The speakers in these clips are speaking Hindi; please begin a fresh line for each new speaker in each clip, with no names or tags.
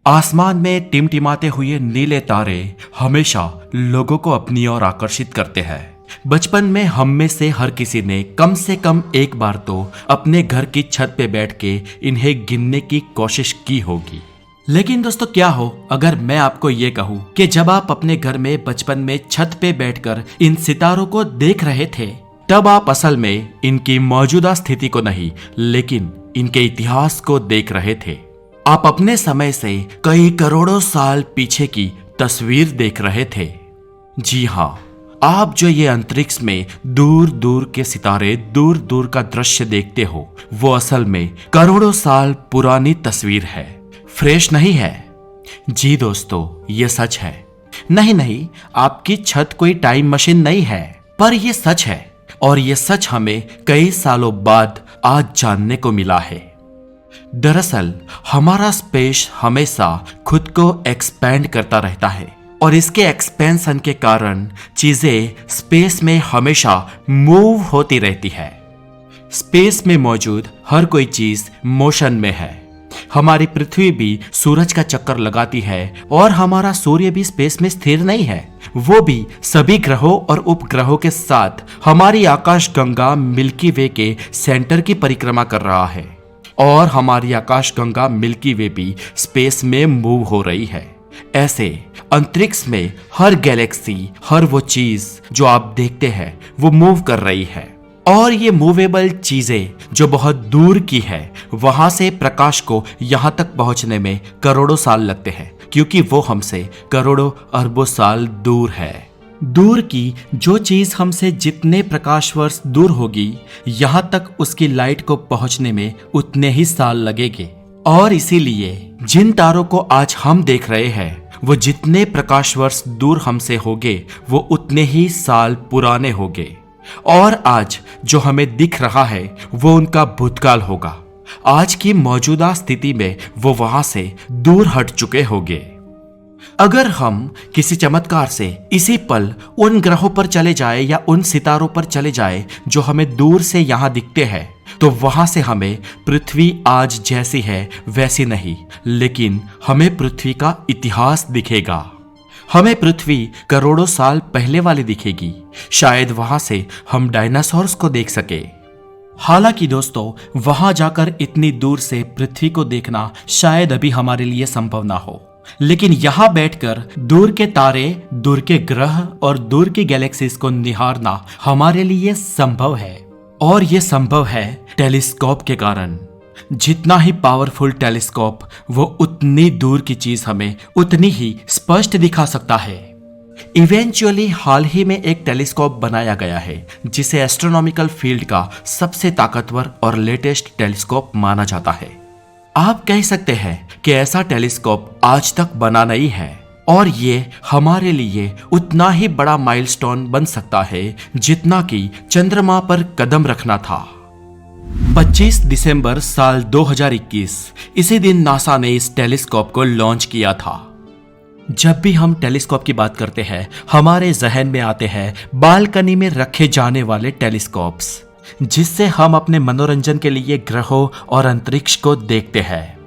आसमान में टिमटिमाते हुए नीले तारे हमेशा लोगों को अपनी ओर आकर्षित करते हैं। बचपन में हम में से हर किसी ने कम से कम एक बार तो अपने घर की छत पे बैठ के इन्हें गिनने की कोशिश की होगी। लेकिन दोस्तों, क्या हो अगर मैं आपको ये कहूँ कि जब आप अपने घर में बचपन में छत पे बैठकर इन सितारों को देख रहे थे, तब आप असल में इनकी मौजूदा स्थिति को नहीं, लेकिन इनके इतिहास को देख रहे थे। आप अपने समय से कई करोड़ों साल पीछे की तस्वीर देख रहे थे। जी हाँ, आप जो ये अंतरिक्ष में दूर दूर के सितारे, दूर दूर का दृश्य देखते हो, वो असल में करोड़ों साल पुरानी तस्वीर है, फ्रेश नहीं है। जी दोस्तों, ये सच है। नहीं, आपकी छत कोई टाइम मशीन नहीं है, पर ये सच है, और ये सच हमें कई सालों बाद आज जानने को मिला है। दरअसल हमारा स्पेस हमेशा खुद को एक्सपेंड करता रहता है, और इसके एक्सपेंशन के कारण चीजें स्पेस में हमेशा मूव होती रहती है। स्पेस में मौजूद हर कोई चीज मोशन में है। हमारी पृथ्वी भी सूरज का चक्कर लगाती है, और हमारा सूर्य भी स्पेस में स्थिर नहीं है। वो भी सभी ग्रहों और उपग्रहों के साथ हमारी आकाशगंगा मिल्की वे के सेंटर की परिक्रमा कर रहा है, और हमारी आकाशगंगा मिल्की वे भी स्पेस में मूव हो रही है। ऐसे अंतरिक्ष में हर गैलेक्सी, हर वो चीज जो आप देखते हैं, वो मूव कर रही है। और ये मूवेबल चीजें जो बहुत दूर की है, वहां से प्रकाश को यहां तक पहुंचने में करोड़ों साल लगते हैं, क्योंकि वो हमसे करोड़ों अरबों साल दूर है। दूर की जो चीज हमसे जितने प्रकाश वर्ष दूर होगी, यहां तक उसकी लाइट को पहुंचने में उतने ही साल लगेंगे। और इसीलिए जिन तारों को आज हम देख रहे हैं, वो जितने प्रकाश वर्ष दूर हमसे होंगे, वो उतने ही साल पुराने होंगे। और आज जो हमें दिख रहा है, वो उनका भूतकाल होगा। आज की मौजूदा स्थिति में वो वहां से दूर हट चुके होंगे। अगर हम किसी चमत्कार से इसी पल उन ग्रहों पर चले जाए या उन सितारों पर चले जाए जो हमें दूर से यहां दिखते हैं, तो वहां से हमें पृथ्वी आज जैसी है वैसी नहीं, लेकिन हमें पृथ्वी का इतिहास दिखेगा। हमें पृथ्वी करोड़ों साल पहले वाली दिखेगी। शायद वहां से हम डायनासोर्स को देख सके। हालांकि दोस्तों, वहां जाकर इतनी दूर से पृथ्वी को देखना शायद अभी हमारे लिए संभव ना हो, लेकिन यहां बैठकर दूर के तारे, दूर के ग्रह और दूर की गैलेक्सीज को निहारना हमारे लिए संभव है। और यह संभव है टेलीस्कोप के कारण। जितना ही पावरफुल टेलीस्कोप, वो उतनी दूर की चीज हमें उतनी ही स्पष्ट दिखा सकता है। इवेंचुअली हाल ही में एक टेलीस्कोप बनाया गया है, जिसे एस्ट्रोनॉमिकल फील्ड का सबसे ताकतवर और लेटेस्ट टेलीस्कोप माना जाता है। आप कह सकते हैं कि ऐसा टेलीस्कोप आज तक बना नहीं है, और ये हमारे लिए उतना ही बड़ा माइलस्टोन बन सकता है जितना कि चंद्रमा पर कदम रखना था। 25 दिसंबर साल 2021, इसी दिन नासा ने इस टेलीस्कोप को लॉन्च किया था। जब भी हम टेलीस्कोप की बात करते हैं, हमारे जहन में आते हैं बालकनी में रखे जाने वाले टेलीस्कोप्स, जिससे हम अपने मनोरंजन के लिए ग्रहों और अंतरिक्ष को देखते हैं।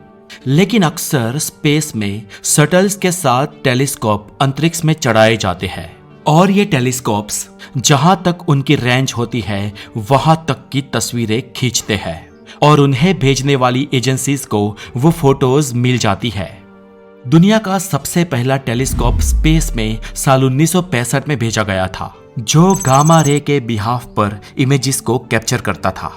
लेकिन अक्सर स्पेस में शटल्स के साथ टेलीस्कोप अंतरिक्ष में चढ़ाए जाते हैं, और ये टेलीस्कोप्स जहां तक उनकी रेंज होती है, वहां तक की तस्वीरें खींचते हैं, और उन्हें भेजने वाली एजेंसीज को वो फोटोज मिल जाती है। दुनिया का सबसे पहला टेलीस्कोप स्पेस में साल 1965 में भेजा गया था, जो गामा रे के बिहाफ पर इमेजेस को कैप्चर करता था।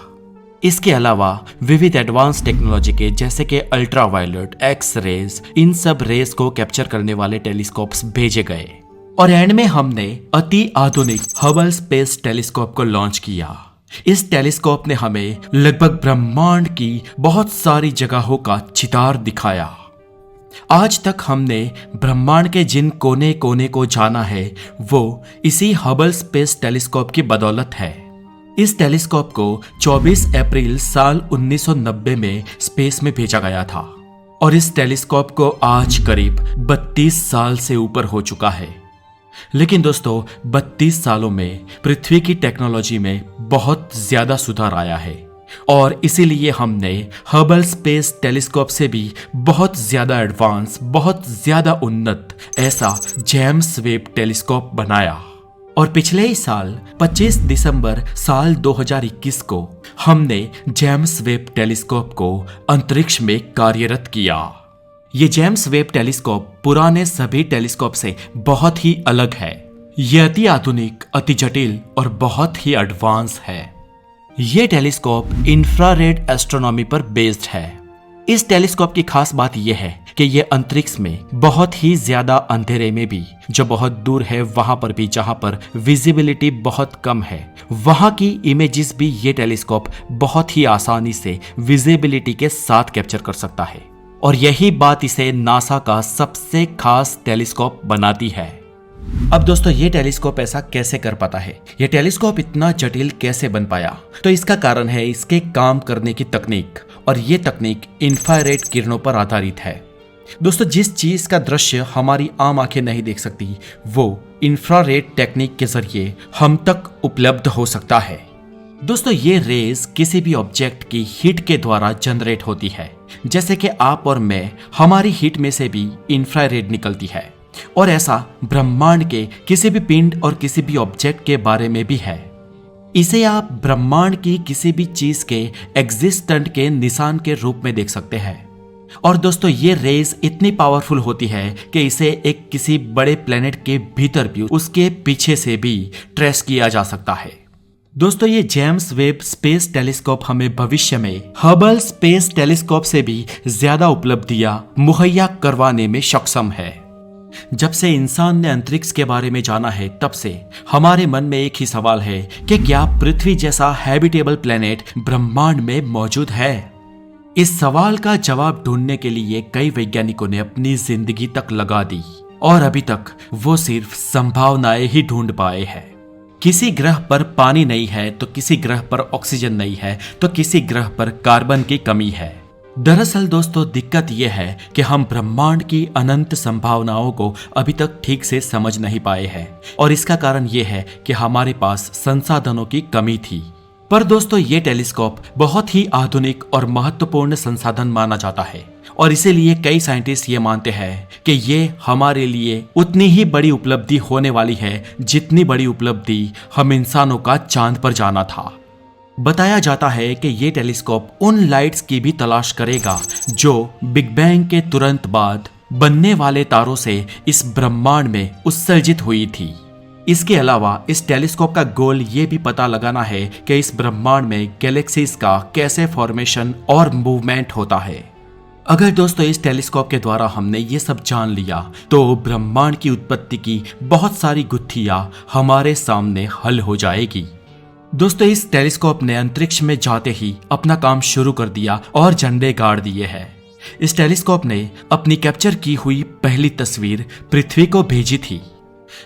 इसके अलावा विविध एडवांस टेक्नोलॉजी के, जैसे कि अल्ट्रावायलेट, एक्स रेज, इन सब रेज को कैप्चर करने वाले टेलीस्कोप्स भेजे गए। और एंड में हमने अति आधुनिक हबल स्पेस टेलीस्कोप को लॉन्च किया। इस टेलीस्कोप ने हमें लगभग ब्रह्मांड की बहुत सारी जगहों का चितार दिखाया। आज तक हमने ब्रह्मांड के जिन कोने कोने को जाना है, वो इसी हबल स्पेस टेलीस्कोप की बदौलत है। इस टेलीस्कोप को 24 अप्रैल साल 1990 में स्पेस में भेजा गया था, और इस टेलीस्कोप को आज करीब 32 साल से ऊपर हो चुका है। लेकिन दोस्तों, 32 सालों में पृथ्वी की टेक्नोलॉजी में बहुत ज्यादा सुधार आया है, और इसीलिए हमने हबल स्पेस टेलीस्कोप से भी बहुत ज्यादा एडवांस, बहुत ज्यादा उन्नत ऐसा जेम्स वेब टेलीस्कोप बनाया। और पिछले ही साल 25 दिसंबर साल 2021 को हमने जेम्स वेब टेलीस्कोप को अंतरिक्ष में कार्यरत किया। ये जेम्स वेब टेलीस्कोप पुराने सभी टेलीस्कोप से बहुत ही अलग है। ये अति आधुनिक, अति जटिल और बहुत ही एडवांस है। ये टेलीस्कोप इंफ्रारेड एस्ट्रोनॉमी पर बेस्ड है। इस टेलीस्कोप की खास बात यह है कि ये अंतरिक्ष में बहुत ही ज्यादा अंधेरे में भी, जो बहुत दूर है वहां पर भी जहां पर विजिबिलिटी बहुत कम है, वहां की इमेजेस भी ये टेलीस्कोप बहुत ही आसानी से विजिबिलिटी के साथ कैप्चर कर सकता है। और यही बात इसे नासा का सबसे खास टेलीस्कोप बनाती है। अब दोस्तों, ये टेलीस्कोप ऐसा कैसे कर पाता है? ये टेलीस्कोप इतना जटिल कैसे बन पाया? तो इसका कारण है इसके काम करने की तकनीक, और ये तकनीक इंफ्रारेड किरणों पर आधारित है। दोस्तों, जिस चीज का दृश्य हमारी आम आंखें नहीं देख सकती, वो इंफ्रारेड टेक्निक के जरिए हम तक उपलब्ध हो सकता है। दोस्तों, ये रेज किसी भी ऑब्जेक्ट की हीट के द्वारा जनरेट होती है। जैसे कि आप और मैं, हमारी हीट में से भी इंफ्रारेड निकलती है। और ऐसा ब्रह्मांड के किसी भी पिंड और किसी भी ऑब्जेक्ट के बारे में भी है। इसे आप ब्रह्मांड की किसी भी चीज के एग्जिस्टेंट के निशान के रूप में देख सकते हैं। और दोस्तों, ये रेज इतनी पावरफुल होती है कि इसे एक किसी बड़े प्लेनेट के भीतर भी, उसके पीछे से भी ट्रेस किया जा सकता है। दोस्तों, ये जेम्स वेब स्पेस टेलीस्कोप हमें भविष्य में हबल स्पेस टेलीस्कोप से भी ज्यादा उपलब्धियां मुहैया करवाने में सक्षम है। जब से इंसान ने अंतरिक्ष के बारे में जाना है, तब से हमारे मन में एक ही सवाल है कि क्या पृथ्वी जैसा हैबिटेबल प्लेनेट ब्रह्मांड में मौजूद है? इस सवाल का जवाब ढूंढने के लिए कई वैज्ञानिकों ने अपनी जिंदगी तक लगा दी, और अभी तक वो सिर्फ संभावनाएं ही ढूंढ पाए हैं। किसी ग्रह पर पानी नहीं है, तो किसी ग्रह पर ऑक्सीजन नहीं है, तो किसी ग्रह पर कार्बन की कमी है। दरअसल दोस्तों, दिक्कत यह है कि हम ब्रह्मांड की अनंत संभावनाओं को अभी तक ठीक से समझ नहीं पाए हैं, और इसका कारण यह है कि हमारे पास संसाधनों की कमी थी। पर दोस्तों, ये टेलीस्कोप बहुत ही आधुनिक और महत्वपूर्ण संसाधन माना जाता है, और इसीलिए कई साइंटिस्ट ये मानते हैं कि ये हमारे लिए उतनी ही बड़ी उपलब्धि होने वाली है जितनी बड़ी उपलब्धि हम इंसानों का चांद पर जाना था। बताया जाता है कि ये टेलीस्कोप उन लाइट्स की भी तलाश करेगा जो बिग बैंग के तुरंत बाद बनने वाले तारों से इस ब्रह्मांड में उत्सर्जित हुई थी। इसके अलावा इस टेलीस्कोप का गोल ये भी पता लगाना है कि इस ब्रह्मांड में गैलेक्सीज का कैसे फॉर्मेशन और मूवमेंट होता है। अगर दोस्तों इस टेलीस्कोप के द्वारा हमने ये सब जान लिया, तो ब्रह्मांड की उत्पत्ति की बहुत सारी गुत्थियां हमारे सामने हल हो जाएगी। दोस्तों, इस टेलीस्कोप ने अंतरिक्ष में जाते ही अपना काम शुरू कर दिया और झंडे गाड़ दिए हैं। इस टेलीस्कोप ने अपनी कैप्चर की हुई पहली तस्वीर पृथ्वी को भेजी थी।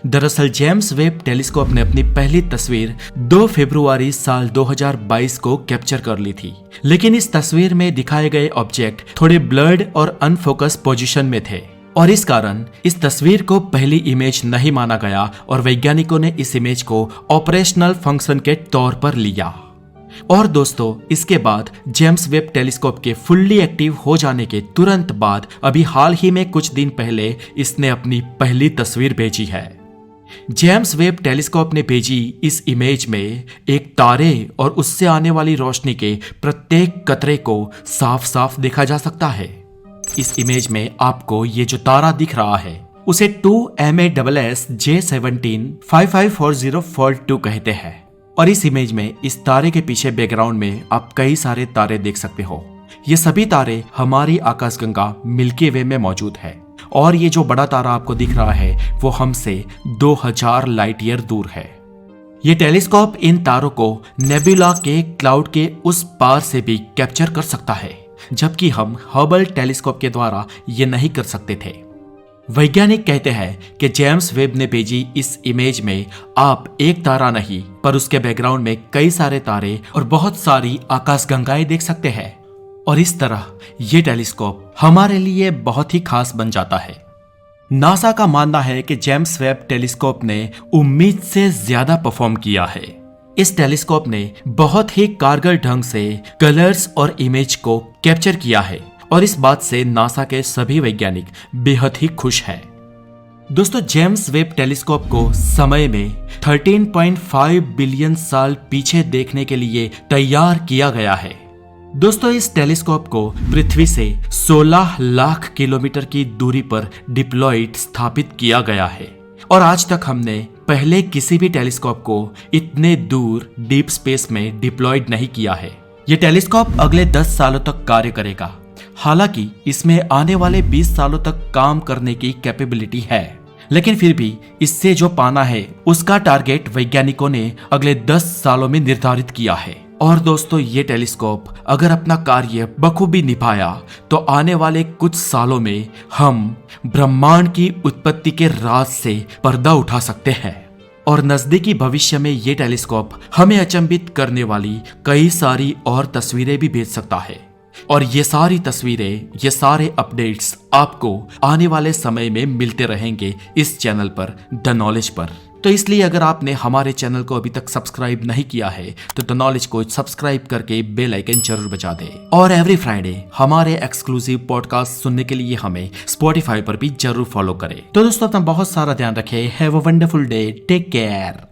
दरअसल जेम्स वेब टेलीस्कोप ने अपनी पहली तस्वीर 2 फरवरी साल 2022 को कैप्चर कर ली थी, लेकिन इस तस्वीर में दिखाए गए ऑब्जेक्ट थोड़े ब्लर्ड और अनफोकस पोजीशन में थे, और इस कारण इस तस्वीर को पहली इमेज नहीं माना गया, और वैज्ञानिकों ने इस इमेज को ऑपरेशनल फंक्शन के तौर पर लिया। और दोस्तों, इसके बाद जेम्स वेब टेलीस्कोप के फुल्ली एक्टिव हो जाने के तुरंत बाद अभी हाल ही में कुछ दिन पहले इसने अपनी पहली तस्वीर भेजी है। जेम्स वेब टेलीस्कोप ने भेजी इस इमेज में एक तारे और उससे आने वाली रोशनी के प्रत्येक कतरे को साफ साफ देखा जा सकता है। इस इमेज में आपको ये जो तारा दिख रहा है उसे 2MASSJ17554042 कहते हैं, और इस इमेज में इस तारे के पीछे बैकग्राउंड में आप कई सारे तारे देख सकते हो। ये सभी तारे हमारी आकाशगंगा मिल्की वे में मौजूद है, और ये जो बड़ा तारा आपको दिख रहा है वो हमसे 2000 लाइट ईयर दूर है। ये टेलीस्कोप इन तारों को नेबुला के क्लाउड के उस पार से भी कैप्चर कर सकता है, जबकि हम हबल टेलीस्कोप के द्वारा ये नहीं कर सकते थे। वैज्ञानिक कहते हैं कि जेम्स वेब ने भेजी इस इमेज में आप एक तारा नहीं, पर उसके बैकग्राउंड में कई सारे तारे और बहुत सारी आकाशगंगाएं देख सकते हैं, और इस तरह ये टेलीस्कोप हमारे लिए बहुत ही खास बन जाता है। नासा का मानना है कि जेम्स वेब टेलीस्कोप ने उम्मीद से ज्यादा परफॉर्म किया है। इस टेलीस्कोप ने बहुत ही कारगर ढंग से कलर्स और इमेज को कैप्चर किया है और इस बात से नासा के सभी वैज्ञानिक बेहद ही खुश हैं। दोस्तों, जेम्स वेब टेलीस्कोप को समय में 13.5 बिलियन साल पीछे देखने के लिए तैयार किया गया है। दोस्तों, इस टेलीस्कोप को पृथ्वी से 16 लाख किलोमीटर की दूरी पर डिप्लॉयड स्थापित किया गया है और आज तक हमने पहले किसी भी टेलीस्कोप को इतने दूर डीप स्पेस में डिप्लॉयड नहीं किया है। यह टेलीस्कोप अगले 10 सालों तक कार्य करेगा। हालांकि इसमें आने वाले 20 सालों तक काम करने की कैपेबिलिटी है, लेकिन फिर भी इससे जो पाना है उसका टारगेट वैज्ञानिकों ने अगले 10 सालों में निर्धारित किया है। और दोस्तों, ये टेलीस्कोप अगर अपना कार्य बखूबी निभाया तो आने वाले कुछ सालों में हम ब्रह्मांड की उत्पत्ति के राज से पर्दा उठा सकते हैं और नजदीकी भविष्य में ये टेलीस्कोप हमें अचंभित करने वाली कई सारी और तस्वीरें भी भेज सकता है। और ये सारी तस्वीरें, ये सारे अपडेट्स आपको आने वाले समय में मिलते रहेंगे इस चैनल पर, द नॉलेज पर। तो इसलिए अगर आपने हमारे चैनल को अभी तक सब्सक्राइब नहीं किया है तो द नॉलेज को सब्सक्राइब करके बेल आइकन जरूर बजा दें। और एवरी फ्राइडे हमारे एक्सक्लूसिव पॉडकास्ट सुनने के लिए हमें स्पॉटिफाई पर भी जरूर फॉलो करें। तो दोस्तों, अपना बहुत सारा ध्यान रखें। Have a wonderful day, take care.